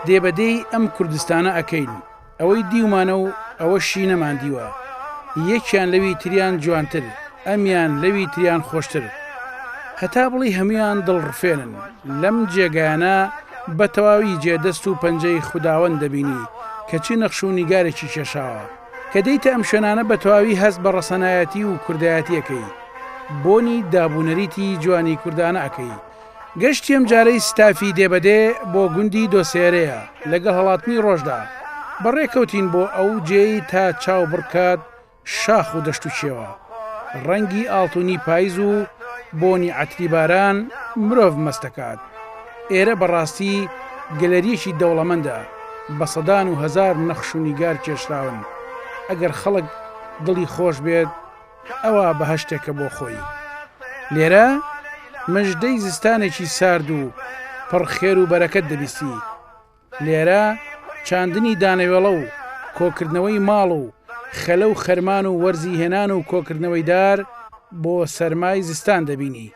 دێبەدەی ئەم کوردستانە ئەکەین ئەوەی دیومانە و ئەوەشی نەماندیوە یەکیان لەوی تریان جوانتر ئەمیان لەوی تریان خۆشتر هەتا بڵی هەمویان دڵڕفێنن لەم جێگایانە بە تەواوی جێدەست و پەنجەی خوداوەند دەبینی کەچی نەخش و نیگارێکی کێشاوە کە دەیتە ئەم شوێنانە بە تەواوی هەست بە ڕەسەنایەتی و کوردایەتیەکەی بۆنی دابوونەریتی جوانی کوردانە ئەەکەی گەشتی ئەم جارەی ستافی دێبەدێ بۆ گوندی دۆسێرەیە لەگەڵ هەڵاتنی ڕۆژدا بەڕێکەوتین بۆ ئەو جێی تا چاو بڕکات شاخ و دەشت و شێوە ڕەنگی ئاڵتونی پاییز و بۆنی عەتری باران مرۆڤ مەستەکات ئێرە بەڕاستی گەلەریەکی دەوڵەمەندە بە سەدان و هەزار نەخش و نیگار کێشراون ئەگەر خەڵک دڵی خۆش بێت ئەوە بەهەشتێکە بۆ خۆی لێرە مژدەی زستانێکی سارد و پڕخێر و بەرەکەت دەبیستی لێرە چاندنی دانەوێڵە و کۆکردنەوەی ماڵ و خەلە و خەرمان و وەرزی هێنان و کۆکردنەوەی دار بۆ سەرمای زستان دەبینی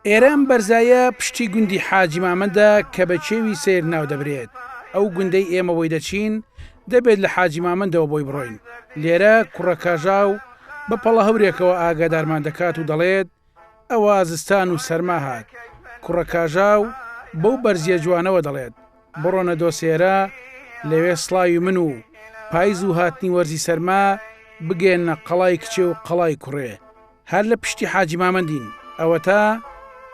ئێرەم بەرزایە پشتی گوندی حاجی مامەندە کە بە چێوی سیر ناو دەبرێت ئەو گوندەی ئێمە بۆی دەچین دەبێت لە حاجی مامەندەوە بۆی بڕۆین لێرە کوڕەکاژاو بە پەڵە هەورێکەوە ئاگادارمان دەکات و دەڵێت ئەوە زستان و سەرما هات کوڕەکاژاو بەو بەرزیە جوانەوە دەڵێت بڕۆنە دۆسێرە لەوێ سڵاوی من و پاییز و هاتنی وەرزی سەرما بگێنە قەڵای کچێ و قەڵای کوڕێ هەر لە پشتی حاجی مامەندین ئەوە تا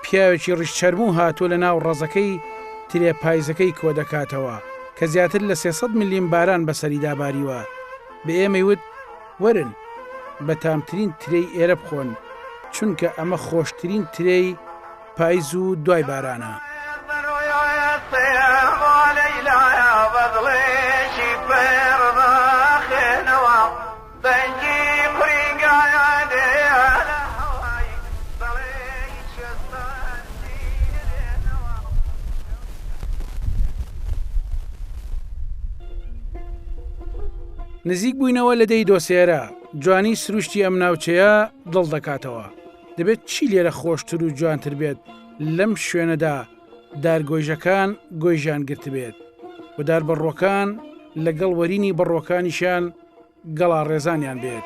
پیاوێکی ڕیشچەرموو هاتووە لە ناو ڕەزەکەی ترێ پایزەکەی کۆ دەکاتەوە کە زیاتر لە 300 میلیۆن باران بەسەری داباریوە بە ئێمەی وت وەرن بە تامترین ترەی ئێرە بخۆن چونکە ئەمە خۆشترین ترەی پاییز و دوای بارانە نزیک بووینەوە لە دەی دۆسێرە جوانی سروشتی ئەم ناوچەیە دڵ دەکاتەوە دەبێت چی لێرە خۆشتر و جوانتر بێت لەم شوێنەدا دارگۆیژەکان گۆیژان گرت بێت و دار بەڕۆکان لەگەڵ وەرینی بەڕۆکانیشان گەڵا ڕێزانیان بێت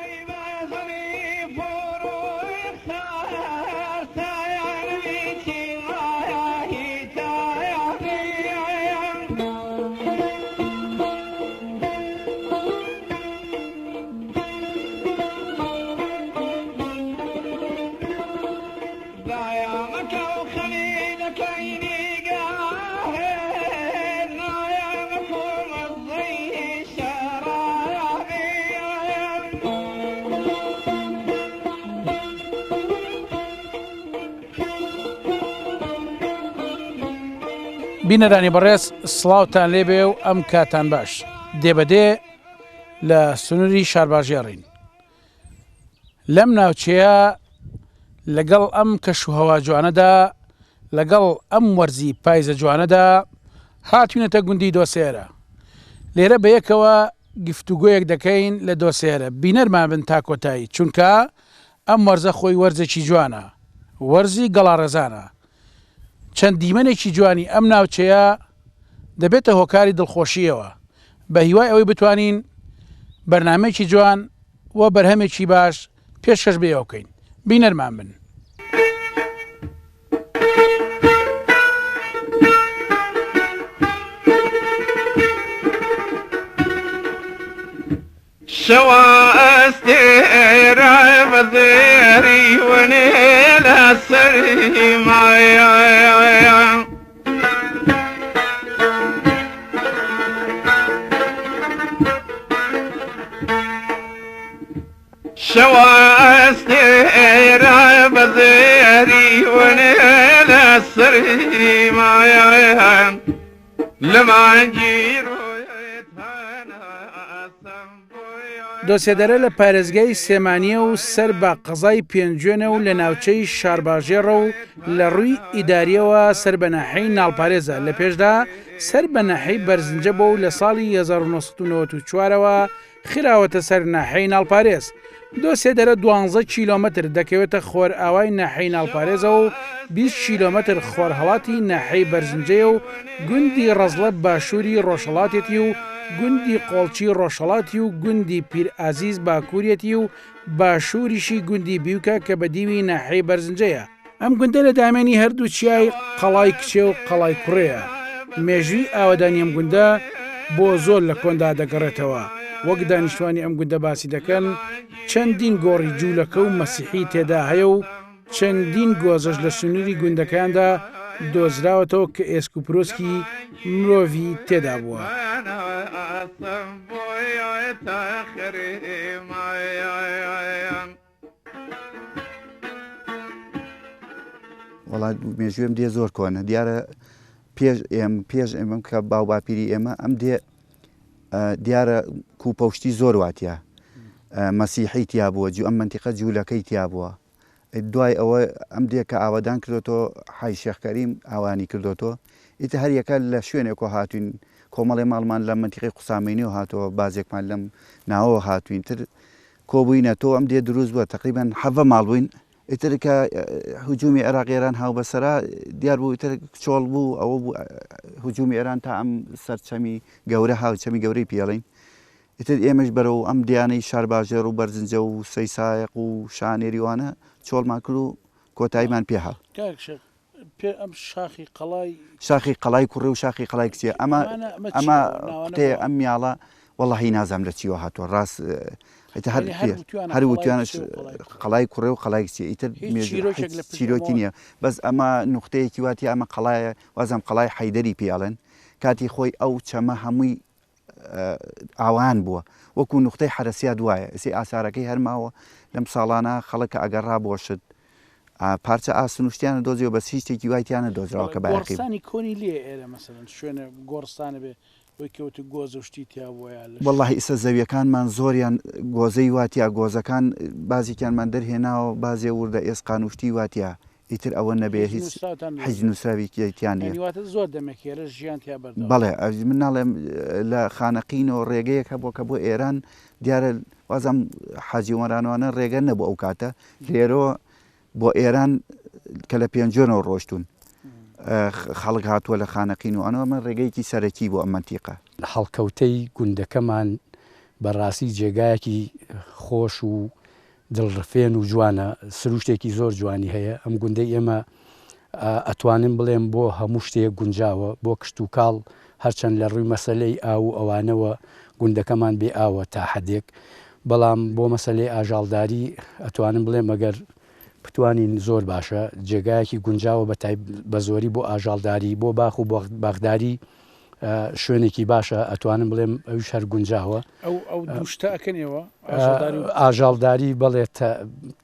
بینەرانی بەڕێز سڵاوتان لێبێ و ئەم کاتان باش دێبەدێ لە سنووری شارباژێڕین لەم ناوچەیە لەگەڵ ئەم کەشوهەوا جوانەدا لەگەڵ ئەم وەرزی پایزە جوانەدا هاتوونەتە گوندی دۆسێرە لێرە بەیەکەوە گفتوگۆیەک دەکەین لە دۆسێرە بینەرمان بن تا کۆتایی چونکە ئەم وەرزە خۆی وەرزێکی جوانە وەرزی گەڵا ڕێزانە چەند دیمەنێکی جوانی ئەم ناوچەیە دەبێتە هۆکاری دڵخۆشیەوە بە هیوای ئەوەی بتوانین بەرنامەیەکی جوان و بەرهەمێکی باش پێشکەش بێ بکەین. بینەرمان بن. شوا استيرا بذيري ونيل السري معايا شوا استيرا بذيري ونيل السري معايا لما نجيرو دۆسێدەرە لە پارێزگای سێمانیە و سەر بە قەزای پێنجێنە و لە ناوچەی شارباژێڕە و لە ڕووی ئیداریەوە سەر بە ناحەی ناڵپارێزە لە پێشدا سەر بە ناحەی بەرزنجە بۆ و لە ساڵی 1994ەوە خراوەتە سەر ناحەی ناڵپارێز. دۆسێدەرە 12 کیلۆمەتر دەکەوێتە خۆر ئاوای ناحەی ناڵپارێزە و 20 کیلۆمەتر خۆرهەڵاتی ناحەی بەرزنجەیە و گوندی ڕەزلە باشووری ڕۆژهەڵاتێتی و گوندی قۆڵچی ڕۆژهەڵاتی و گوندی پیرئازیز باکوورێتی و باشووریشی گوندی بیوکە کە بە دیوی ناحەی بەرزنجەیە. ئەم گوندە لە دامێنی هەردوو چیای قەڵای کچێ و قەڵای کوڕەیە. مێژووی ئاوەدانی ئەم گوندە بۆ زۆر لە کۆندا دەگەڕێتەوە. وەک دانیشتوانی ئەم گوندە باسی دەکەن چەندین گۆڕی جوولەکە و مەسیحی تێدا هەیە و چەندین گۆزەش لە سنووری گوندەکاندا دۆزراوەتەوە کە ئێسک و پرۆسکی مرۆڤی تێدا بووە. وڵات مێژوێم دێ زۆر کۆنە دیارە پێش ئێمەم کە باوباپیری ئێمە ئەم دێ دیارە کوپەشتی زۆر واتە مەسیحی تیا بووە ئەم منتیقە جوولەکەی تیا بووە. دوای ئەوە ئەم دێ کە ئاوادان کردوەوە حای شێخکەریم ئاوانی کردوەوە ئیتە هەر یەکە لە شوێنێکۆ هاتوین کۆمەڵی ماڵمان لە منتیقی قوسامینەوە هاتەوە بازێکمان لەم ناوەوە هاتوین تر کۆبووینە تۆ ئەم دێ دروست بووە تقریبان حەڤە ماڵبووین ئیتر کە هجومی عێراقیێران هاو بەسەرا دیار بوو ئیتر چۆڵ بوو ئەوە بوو هجومی ئێران تا ئەم سەرچەمی گەورە هاوچەمی گەورەی پێڵین ئیتر ئێمەش بەرەو ئەم دیانەی شارباژێر و بەرزنجە و سەیسایق و شانێریوانە چۆڵمان کرد و کۆتاییمان پێها ئەم شاخی قەڵای کوڕێ و شاخی قەڵای کچێ ئەمە قوتێ ئەم میاڵە وەڵڵاهی نازام لە چیوە هاتووە ڕاست هەر وتیانش قەڵای کوڕێ و قەڵای کچێ ئیتر چیرۆکی نییە بەس ئەمە نوختەیەکی واتی ئەمە قەڵایە وازم قەڵای حەیدەری پێڵێن کاتی خۆی ئەو چەمە هەمووی ئاوان بووە وەکو نوختەی حرەسیا دوایە ئسی ئاسارەکەی هەرماوە لەم ساڵانە خەڵکە ئەگەڕا بۆشت پارچە ئاسنوشتیانە دۆزیەوە بەس هیچ شتێکی وایتیانە دۆزراوە کە باقیستانی کۆنی لێ ئێرە مەسەڵەن شوێنە گۆڕستانە بێ وەکەوت گۆزە شتی تیا بۆە وەڵڵاهی ئێستا زەویەکانمان زۆریان گۆزەی واتیا گۆزەکان بازێکیانمان دەرهێناوە بازێ وردە ئێسقانوشتی واتیا ئیتر ئەوە نەبێ هیچ حیج نووسراویکیان زۆر دەمەکێرە ژیان تیا بەر بەڵێ من ناڵێم لە خانەقینەوە ڕێگەیەک هەبووە کە بۆ ئێران دیارە وازم حاجی وەرانوانە ڕێگە نەبوو ئەو کاتە لێرەوە بۆ ئێران کە لە پێنجۆنەوە ڕۆشتون خەڵک هاتووە لە خانەقین و ئەنەوە من ڕێگەیەکی سەرەکی بۆ ئەم منتیقە هەڵکەوتەی گوندەکەمان بەڕاستی جێگایەکی خۆش و دڵڕفێن و جوانە سروشتێکی زۆر جوانی هەیە ئەم گوندەی ئێمە ئەتوانم بڵێم بۆ هەموو شتێک گونجاوە بۆ کشت و کاڵ هەرچەند لە ڕووی مەسەلەی ئاو ئەوانەوە گوندەکەمان بێ ئاوە تا حەدێک بەڵام بۆ مەسەلەی ئاژاڵداری ئەتوانم بڵێم ئەگەر بتوانین زۆر باشە جێگایەکی گونجاوە بە زۆری بۆ ئاژاڵداری بۆ باخ و باخداری شوێنێکی باشە ئەتوانم بڵێم ئەوش هەر گونجاوە ئەو دوشتەکەنەوە ئاژاڵداری بڵێت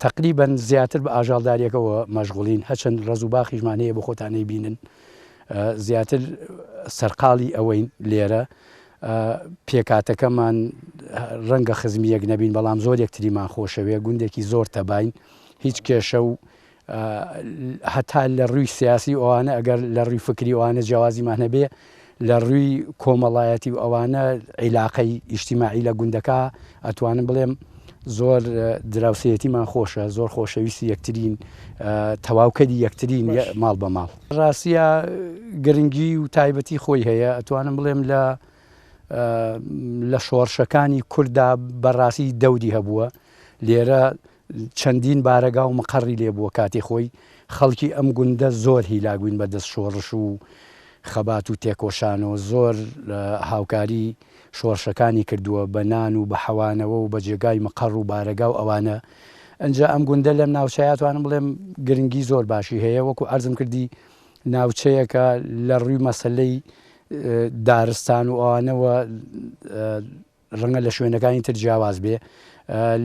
تقریبەن زیاتر بە ئاژاڵداریەکەەوە مەشغولین هەچەند ڕز و باخیشمان هەیە بە خۆتانەی بینن زیاتر سەرقاڵی ئەوەی لێرە پێکاتەکەمان ڕەنگە خزمیەک نەبین بەڵام زۆر یەکتریمان خۆشەوێ گوندێکی زۆر تەباین هیچ کێشە و هەتا لە ڕووی سیاسی ئەوانە ئەگەر لە ڕووی فکری ئەوانە جیاوازیمان هەبێ لە ڕووی کۆمەڵایەتی و ئەوانە عیلاقەی ئیجتیماعی لە گوندەکە ئەتوانم بڵێم زۆر دراوسەتیمان خۆشە زۆر خۆشەویستی یەکترین تەواوکەری یەکترین ماڵ بە ماڵ ڕاستیە گرنگی و تایبەتی خۆی هەیە ئەتوانم بڵێم لە شۆڕشەکانی کووردا بەڕاستی دەوری هەبووە لێرە چەندین بارەگا و مەقەڕی لێبووە کاتی خۆی خەڵکی ئەم گوندە زۆر هیلاگوین بە دەست شۆڕش و خەبات و تێکۆشان و زۆر هاوکاری شۆڕشەکانی کردووە بە نان و بە حەوانەوە و بە جێگای مەقەڕ و بارەگا و ئەوانە ئەنجا ئەم گوندە لەم ناوچەیەتوانم بڵێم گرنگی زۆر باشی هەیە وەکو ئەرزم کردی ناوچەیەکە لە ڕووی مەسلەی دارستان و ئەوانەوە ڕەنگە لە شوێنەکانی تر جیاواز بێ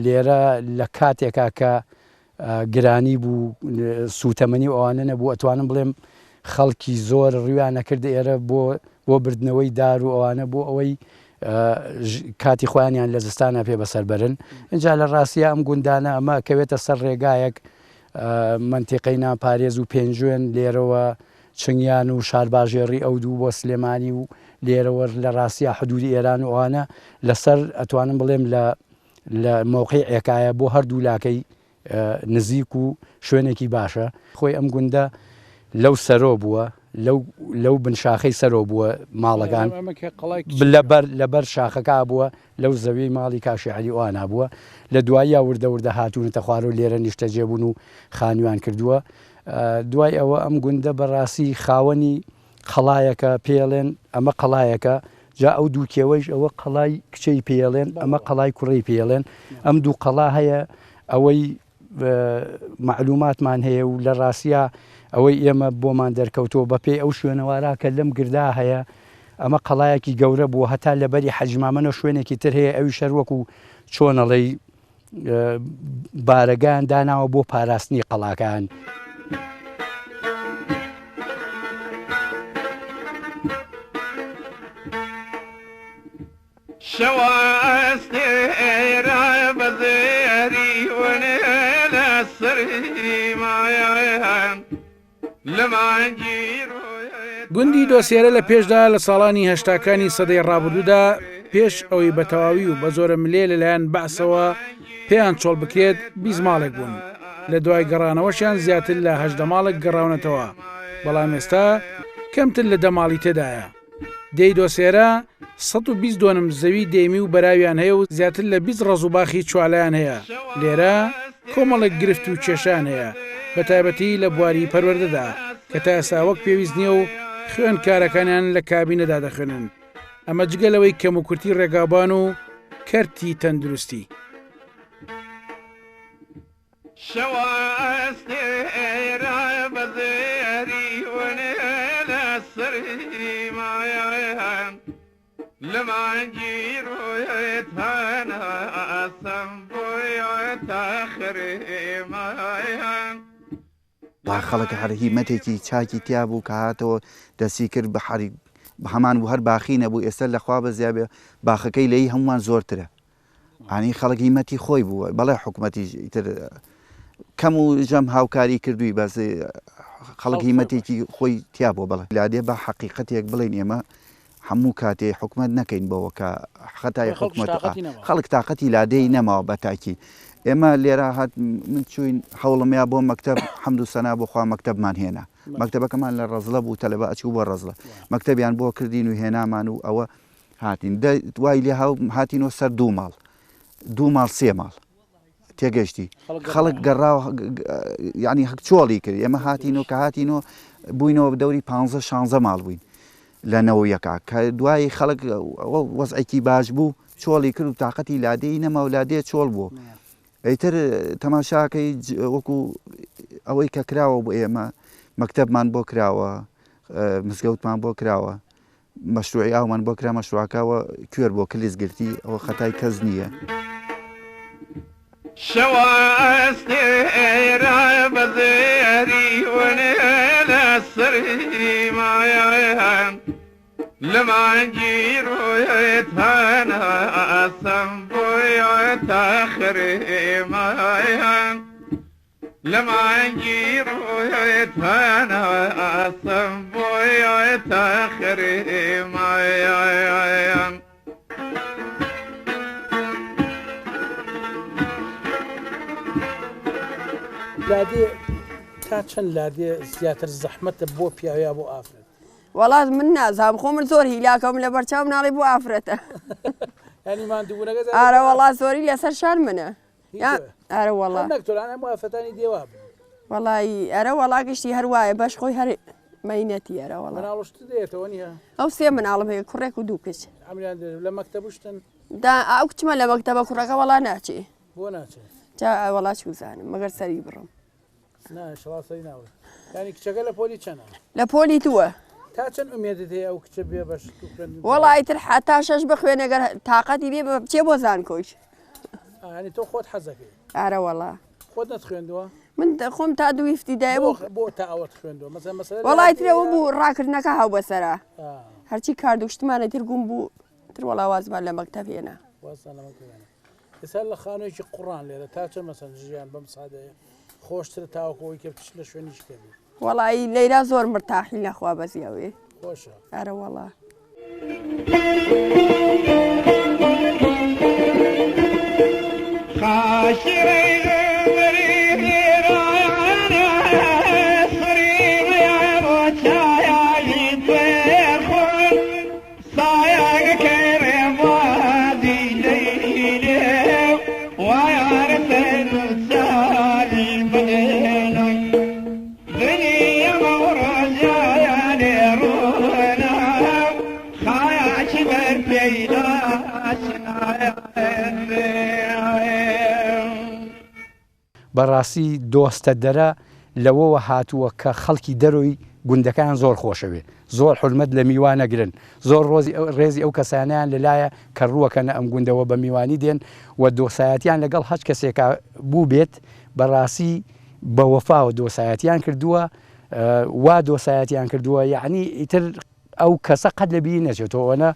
لێرە لە کاتێکا کە گرانی بوو سوتەمەنی و ئەوانە نەبوو ئەتوانم بڵێم خەڵکی زۆر ڕویان نەکرد ئێرە بۆ بردنەوەی دار و ئەوانە بۆ ئەوەی کاتی خۆیانیان لە زستانە پێ بەسەربەرن اینجا لە ڕاستیە ئەم گوندانە ئەمە کەوێتە سەر ڕێگایەک منتیقەی ناپارێز و پێنجوێن لێرەوە چنگیان و شارباژێڕی ئەو دوو بۆ سلێمانی و لێرەوە لە ڕاستیە حدودی ئێران و ئەوانە لەسەر ئەتوانم بڵێم لە موقعی ئێکایە بۆ هەردوو لاکەی نزیک و شوێنێکی باشە خۆی ئەم گوندە لەو سەرۆ بووە لەو بنشاخەی سەرۆ بووە ماڵەکان لەبەر شاخەکە بووە لەو زەوی ماڵی کاشی عەلی ئەوانە بووە لە دواییە وردە هاتوونەتە خوار و لێرە نیشتەجێبوون و خانوویان کردووە دوای ئەوە ئەم گوندە بەڕاستی خاوەنی قەڵایەکە پێڵێن ئەمە قەڵایەکە جا ئەو دووکێوەیش ئەوە قەڵای کچەی پێڵێن ئەمە قەڵای کوڕی پێڵێن ئەم دوو قەڵا هەیە ئەوەی معلوماتمان هەیە و لە ڕاستیە ئەوەی ئێمە بۆمان دەرکەوتەوە بەپێی ئەو شوێنەوارا کە لەم گردا هەیە ئەمە قەڵایەکی گەورە بووە هەتا لەبەری حەجمامەنە شوێنێکی تر هەیە ئەوی شەروەکو چۆنەڵی بارەگان داناوە بۆ پاراستنی قەڵاکان. شواستێرا بەزێری وەنێ لە سەری مایەیان لە مانگیر گوندی دۆسیێرە لە پێشدا لە ساڵانی هەشتاکانی سەدەی ڕابردوودا پێش ئەوەی بە تەواوی و بە زۆرە ملێ لەلایەن بەعسەوە پێیان چۆڵ بکرێت 20 ماڵێک بوون لە دوای گەڕانەوەشیان زیاتر لە 8 ماڵێک گەڕاونەتەوە بەڵام ئێستا کەمتر لە 10 ماڵی تێدایە. دەی دۆسێرە 120 دۆنم زەوی دەیمی و بەراویان هەیە و زیاتر لە 20 ڕەزوباخی چوالایان هەیە لێرە کۆمەڵێک گرفت و کێشان هەیە بە تایبەتی لە بواری پەروەردەدا کە تا ئێستا وەک پێویست نییە و خوێن کارەکانیان لە کابینەدا دەخوێنن ئەمە جگەلەوەی کەم و کورتی ڕێگابان و کەرتی تەندروستی. شواستێرا بەزێری وەنێ لە سەری مایەیان لە مانگیر ڕۆیەتانە ئەسەم بۆیەتە خرێمایەیان با خەڵک هەر هیمەتێکی چاکی تیا بوو کە هاتەوە دەسی کرد بە حەری هەمان بوو هەر باخی نەبوو ئێستا لەخوا بەزیابێ باخەکەی لەی هەمووان زۆرترە ئانی خەڵک هیمەتی خۆی بووە بەڵێ حکوومەتی تر کەم و ژەم هاوکاری کردووی بەس خەڵک هیمەتێکی خۆی تیا بۆ بڵێ لادێ بە حەقیقەتێک بڵێن ئێمە هەموو کاتێ حکوومەت نەکەین بەوە کە خەتای حکوومەت خەڵک تااقەتی لادەی نەماوە بە تاکی ئێمە لێرە هات من چوین هەوڵمیا بۆ مەکتەب حەمد و سەنا بۆخوا مەکتەبمان هێنا مەکتەبەکەمان لە ڕەزلە بوو تەلەبە ئەچوو بۆ ڕەزلە مەکتەبیان بۆ کردین و هێنامان و ئەوە هاتین دوای لێ هاتینەوە سەر 2 ماڵ 2 ماڵ 3 ماڵ تێگەشتی خەڵک گەڕاوە یعنی هەک چۆڵی کرد ئێمە هاتینەوە کە هاتینەوە بووینەوە دەوری 15-16 ماڵ بووین لەنەوە یەکا کە دوای خەڵک وەزعێکی باش بوو چۆڵی کرد و تااقەتی لادەی نەما و لادێ چۆڵ بوو ئەیتر تەماشاکەی وەکو ئەوەی کە کراوە بۆ ئێمە مەکتەبمان بۆ کراوە مزگەوتمان بۆ کراوە مەشروعی ئاومان بۆ کرا مەشروعەکەوە کوێر بۆ کلیزگرتی ئەوە خەتای کەس نییە. شواستێرا بەزێری وەنێ لە سەری مایەیان لە مانگیر ڕۆیەتانە ئەسەم بۆیەتە خرێمایەیان لە مانگیر ڕۆیەتانە ئەسەم بۆیەتە خرێمایەیان لادێ تا چەند لادێ زیاتر زەحمەتە بۆ پیاویا بۆ ئافرەت وڵات من نازام خۆ من زۆر هیلاکەم لە بەرچاو ناڵی بۆ ئافرەتە ینی ماندووبوونەکە ئارە وڵات زۆری لەسەر شار منە ئارە وڵات نەکتۆران هەموو ئافرەتانی دێوا بن وڵی ئەرە وڵا گشتی هەروایە بەش خۆی هەر مەینەتی ئەرە وڵا مناڵشت دێتەوە نیە ئەو سێ مناڵم هەیە کوڕێک و دوو کچ ئەمریان لە مەکتەبشتن دا ئەو کچمە لە مەکتەبە کوڕەکە وڵا ناچێ بۆ ناچێت جا وڵا چوزانم مەگەر سەری بڕم ناشڵاسی ناوە ینی کچەکە لە پۆلی چەنە لە پۆلی تووە تا چەند ئومێدت هەیە ئەو کچە بێ بەش وڵی تر حتا شەش بخوێنەگەر تااقەتی بێ بچێ بۆ زانکۆش ینی تۆ خۆت حەزەکەی ئارە وڵا خۆت نەتخوێندووە من خۆم تا دویفتیدای بۆ بۆ تا ئەوەت خوێندووە مەسەلا وڵی ترەوە بوو ڕاکردنەکە هاو بەسەرا هەرچی کاردوشتمانە ترگوم بوو تر وڵا وازمان لە مەکتەب هێنا ئێستا لە خانوویەکی قوڕان لێرە تا چەند مەسەن ژیان بەم سادەیە خۆشتر تاوەکەوەی کە پشت لە شوێنیش کردی وڵی لەیرا زۆر مرتاحی لەخوا بەزیەوەی خۆشە ئارە وڵا بەڕاستی دۆستە دەرە لەوەوە هاتووە کە خەڵکی دەرۆی گوندەکان زۆر خۆشەوێ زۆر حرمەت لە میوان نەگرن زۆر ڕێزی ئەو کەسانیان لەلایە کە ڕووەکەنە ئەم گوندەوە بە میوانی دێن و دۆسایەتیان لەگەڵ هەچ کەسێکا بوو بێت بەڕاستی بە وەفاوە دۆسایەتیان کردووە وا دۆسایەتیان کردووە یعنی ئیتر ئەو کەسە قەت لە بیر نەچێتەوەنە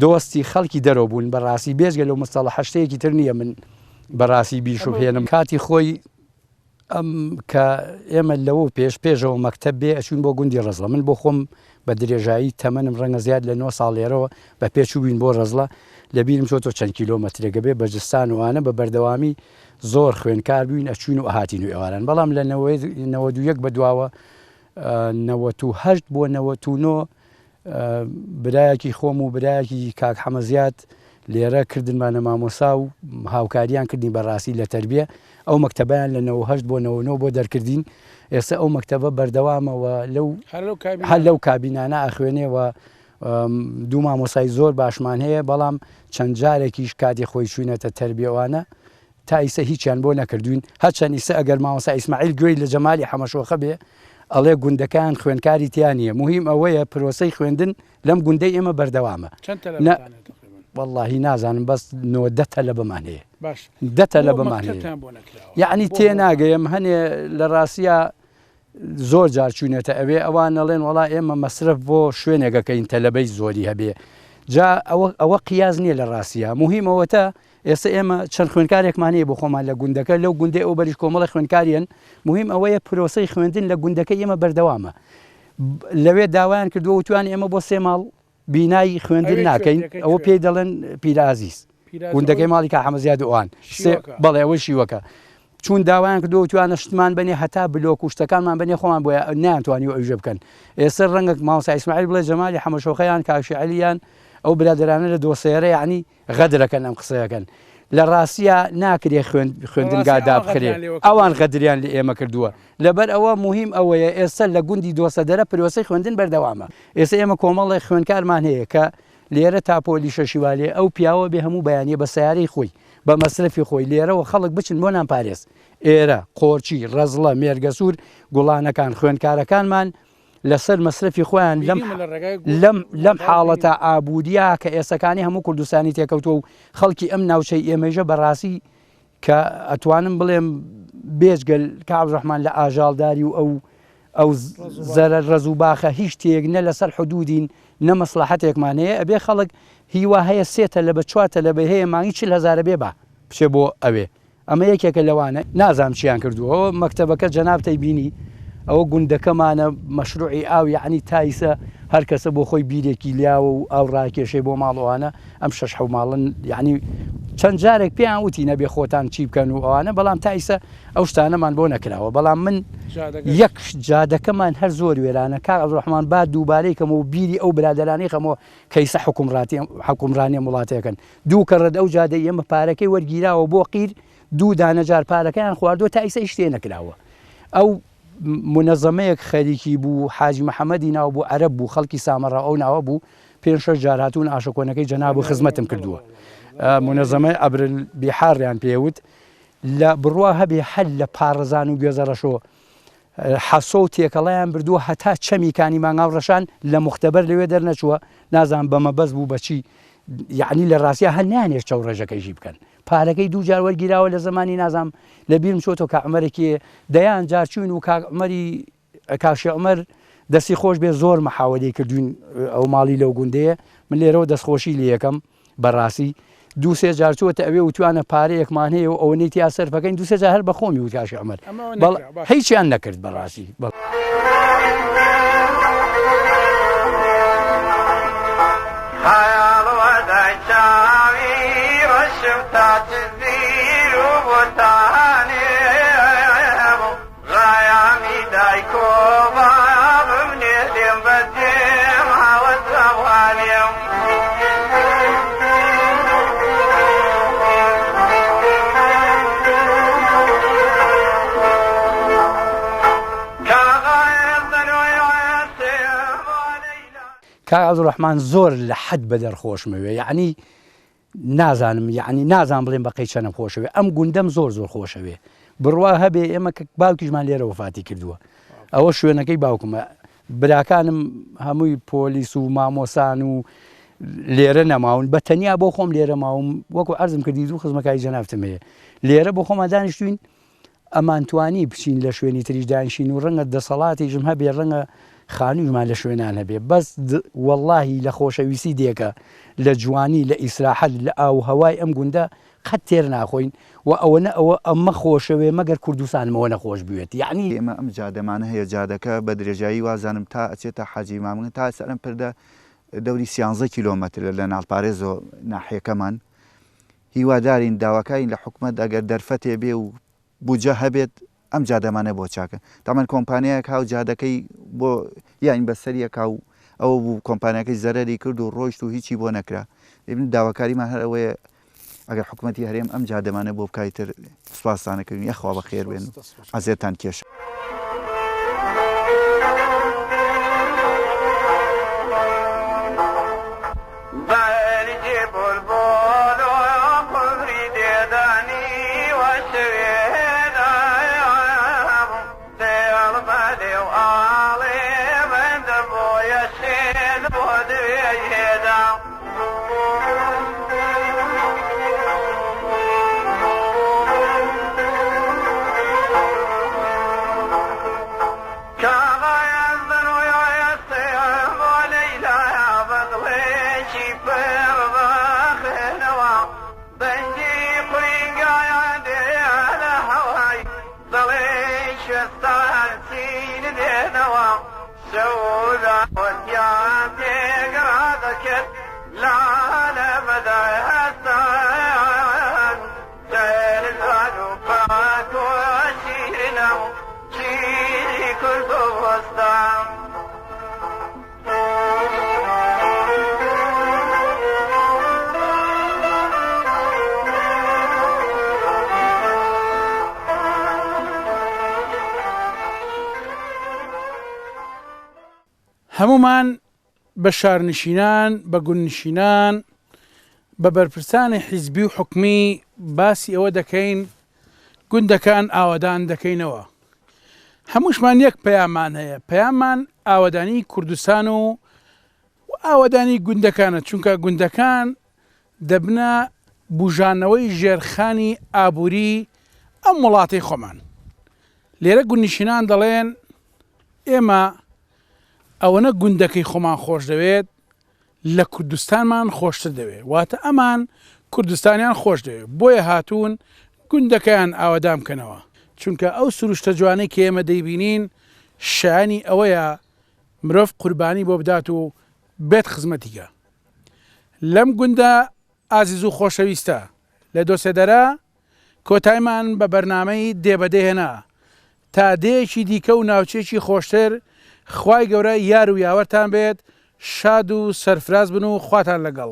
دۆستی خەڵکی دەرەوە بوون بەڕاستی بێژگە لەو مستەڵە هەشتەیەکی تر نییە من بەڕاستی بیرشوهێنم کاتی خۆی ئەم کە ئێمە لەوە پێشەوە مەکتەب بێ ئەچوین بۆ گوندی ڕزڵە من بۆ خۆم بە درێژایی تەمەنم ڕەنگە زیاد لە 9 ساڵێرەوە بە پێچووبین بۆ ڕزڵە لە بیرم چۆتۆ چەند کیلۆمەترێکە بێ بەجستان وانە بە بەردەوامی زۆر خوێنکار بووین ئەچوین و ئاهاتین و ئێواران بەڵام لە 91 بەدواوە 98 بۆ 99 برایەکی خۆم و برایەکی کاک حەمەزیات لێرە کردنمانە مامۆسا و هاوکاریان کردین بەڕاستی لە تەربیە ئەو مەکتەبیان لە 98 بۆ 99 بۆ دەرکردین ئێستا ئەو مەکتەبە بەردەوامەوە هەر لەو کابینانە ئاخوێنێەوە دوو مامۆسای زۆر باشمان هەیە بەڵام چەند جارێکیش کاتی خۆی چوینەتە تەربیەوانە تا ئیسە هیچیان بۆ نەکردوین هەرچەند ئیسە ئەگەر مامۆسا ئیسماعیل گوێی لە جەمالی حەمەشۆخە بێ ئەڵێ گوندەکان خوێنکاری تیانە مهم ئەوەیە پرۆسەی خوێندن لەم گوندەی ئێمە بەردەوامە واللهی نازانم بەس 90 لە بەمان هەیە 10 لە بەمان هەیە یعنی تێناگەیم هەنێ لە ڕاستیە زۆر جار چوونێتە ئەوێ ئەوان نەڵێن وڵا ئێمە مەسرف بۆ شوێنێکەکەین تەلەبەی زۆری هەبێ جا ئەوە قیاز نییە لە ڕاستیە مهمەوەتە ئێستا ئێمە چەند خوێنکارێکمان هەیە بۆ خۆمان لە گوندەکە لەو گوندەی ئەو بەریش کۆمەڵی خوێنکاریان مهم ئەوەیە پرۆسەی خوێندن لە گوندەکە ئێمە بەردەوامە لەوێ داوایان کردووە وتوان ئێمە بۆ 3 ماڵ بینایی خوێندن ناکەین ئەوە پێی دەڵێن پیرازیز گوندەکەی ماڵی کا حەمەزیاد ئەوان بەڵێ ئەوەی شیوەکە چون داوایان کردو توانە شتمان بنێ هەتا بلۆک و شتەکانمان بنێ خۆمان بۆ نانتوانی و ئەوژە بکەن ئێستا ڕەنگە مامۆستا ئیسماعیل بڵێ جەمالی حەمەشۆخەیان کاکشی عەلییان ئەو برادرانە لە دۆسەیەرە یعنی غەدرەکەن ئەم قسەیەکەن لە ڕاستیە ناکرێ خوێندنگادا بخرێ ئەوان غەدریان لە ئێمە کردووە لەبەر ئەوە مهم ئەوەیە ئێستا لە گوندی دۆسە دەرە پرۆسەی خوێندن بەردەوامە ئێستا ئێمە کۆمەڵی خوێنکارمان هەیە کە لێرە تاپۆلی شەشیوالێ ئەو پیاوە بێ هەموو بەیانیە بە سیارەی خۆی بە مەسرفی خۆی لێرەوە خەڵک بچن بۆ نامپارێز ئێرە قۆرچی ڕەزڵە مێرگەسوور گوڵانەکان خوێنکارەکانمان لەسەر مەسرفی خۆیان لەم حاڵەتە ئابوودیا کە ئێسەکانی هەموو کوردستانی تێکەوتوە و خەڵکی ئەم ناوچەی ئێمەژە بەڕاستی کە ئەتوانم بڵێم بێژگەل کە عەبدوڕەحمان لە ئاژاڵداری و ئەو زەرە ڕەز و باخە هیچ تێک نە لەسەر حدودین نە مەسلحەتێکمان هەیە ئەبێ خەڵک هیوا هەیە 3 لە بە 4 لە بە هەیە مانگی 40,000 بێ بە بچێ بۆ ئەوێ ئەمە یەکێکە لەوانە نازام چیان کردووە مەکتەبەکە جەنابتەی بینی ئەوە گوندەکەمانە مەشروعی ئاو یعنی تایسە هەر کەسە بۆ خۆی بیرێکی لیاوە و ئاو ڕاکێشەی بۆ ماڵەوانە ئەم 6 ماڵن یعنی چەند جارێک پێیان وتی نەبێ خۆتان چی بکەن و ئەوانە بەڵام تا ئیسە ئەو شتانەمان بۆ نەکراوە بەڵام من یەک جادەکەمان هەر زۆر وێرانە کاک عەبدوڕەحمان با دووبارەیکەمەوە و بیری ئەو برادەرانەی خەمەوە کەیسە حکومڕانیە وڵاتەکەن دوو کەڕەت ئەو جادەی ئێمە پارەکەی وەرگیراوە بۆ قیر دوو دانەجار پارەکەیان خواردووە تا ئیسە شتێ نەکراوە ئەو منەزەمەیەک خەریکی بوو حاجی محەممەدی ناو بوو عەرەب بوو خەڵکی سامەڕە ئەو ناوە بوو 5-6 جار هاتوون ئاشۆکۆنەکەی جەناب و خزمەتم کردووە منەزەمەی ئەبرالبیحاریان پێوت لە بڕوا هەبێ هەر لە پارڕەزان و گوێزەڕەشۆ حەسۆ و تێکەڵیان بردووە هەتا چەمیکانی مانگاو ڕەشان لە مختبەر لەوێ دەرنەچووە نازان بەمەبەست بوو بەچی یعنی لە ڕاستیە هەر نانێت چەو ڕێژەکەیژی بکەن پارەکەی دوو جار وەرگیراوە لە زمانی نازام لە بیرم چۆتۆ کاعمەرێکی دەیان جارچوین و کاعمەری کاشی عمەر دەستی خۆش بێ زۆر مەحاوەلەی کردوین ئەو ماڵی لەو گوندەیە من لێرەوە دەستخۆشی لە یەکەم بەڕاستی دوو-سێ جار چووەتە ئەوێ وتوانە پارەیەکمان هەیە و ئەوەی تیا سەرفەکەین دوو-سێ جار هەر بە خۆمی وت کاشی عمەر هیچیان نەکرد بەڕاستی کاک عەبدوڕەحمان زۆر لە حەد بە دەرخۆشمەوێ یعنی نازانم یعنی نازان بڵێم بەقەی چەنە خۆشەوێ ئەم گوندەم زۆر خۆشەوێ بڕوا هەبێ ئێمە باوکیشمان لێرە وفاتی کردووە ئەوە شوێنەکەی باوکمە براکانم هەمووی پۆلیس و مامۆسان و لێرە نەماون بە تەنیا بۆ خۆم لێرە ماوم وەکو عەرزم کردی دوو خزمەکاری جەنابتم هەیە لێرە بۆ خۆمان دانیشتوین ئەمانتوانی بچین لە شوێنی تریش دانیشین و ڕەنگە دەسەڵاتیژم هەبێ ڕەنگە خانوویمان لە شوێنان هەبێ بەس وەڵڵاهی لە خۆشەویستی دێکە لە جوانی لە ئیسراحەت لە ئاو هەوای ئەم گوندە قەت تێر ناخۆین و ئەوەنە ئەوە ئەمە خۆشەوێ مەگەر کوردستانمەوە نەخۆش بوێت یعنی ئێمە ئەم جادەمانە هەیە جادەکە بە درێژایی وازانم تا ئەچێتە حاجی مامون تا سەرم پردە دەوری 13 کیلۆمەتر لە ناڵپارێزۆ ناحیەکەمان هیوادارین داواکاین لە حکومەت ئەگەر دەرفەتێ بێ و بودجە هەبێت ئەم جادەمانە بۆ چاکە تامان کۆمپانیایەک هاو جادەکەی بۆ یان بەسەریەک و ئەوە بوو کۆمپانیەکەی زەرەری کرد و ڕۆیشت و هیچی بۆ نەکرا ببین داواکاریمان هەر ئەوەیە ئەگەر حکومەتی هەرێم ئەم جادەمانە بۆ بکایتر سوپاسانەکردنی یەخوا بە خێر بێن ئازێتان کێشە هەمومان بە شارنشینان بە گوندنشینان بە بەرپرسانی حیزبی و حکومی باسی ئەوە دەکەین گوندەکان ئاوادان دەکەینەوە هەمووشمان یەک پەیامان هەیە پەیامان ئاوادانی کوردستان و ئاوادانی گوندەکانە چونکە گوندەکان دەبنە بوژانەوەی ژێرخانی ئابووری ئەم وڵاتی خۆمان لێرە گوندنشینان دەڵێن ئێمە ئەوەنە گوندەکەی خۆمان خۆش دەوێت لە کوردستانمان خۆشتر دەوێت واتە ئەمان کوردستانیان خۆش دەوێت بۆیە هاتوون گوندەکەیان ئاوادام بکەنەوە چونکە ئەو سروشتە جوانەی کە ئێمە دەیبینین شایانی ئەوەیە مرۆڤ قوربانی بۆ بدات و بێت خزمەتیکە لەم گوندە ئازیز و خۆشەویستە لە دۆسێدەرە کۆتایمان بە بەرنامەی دێبەدەهێنا تا دەیەکی دیکە و ناوچێکی خۆشتر خوای گەورە یار و یاوەرتان بێت شاد و سەرفراز بن و خواتان لەگەڵ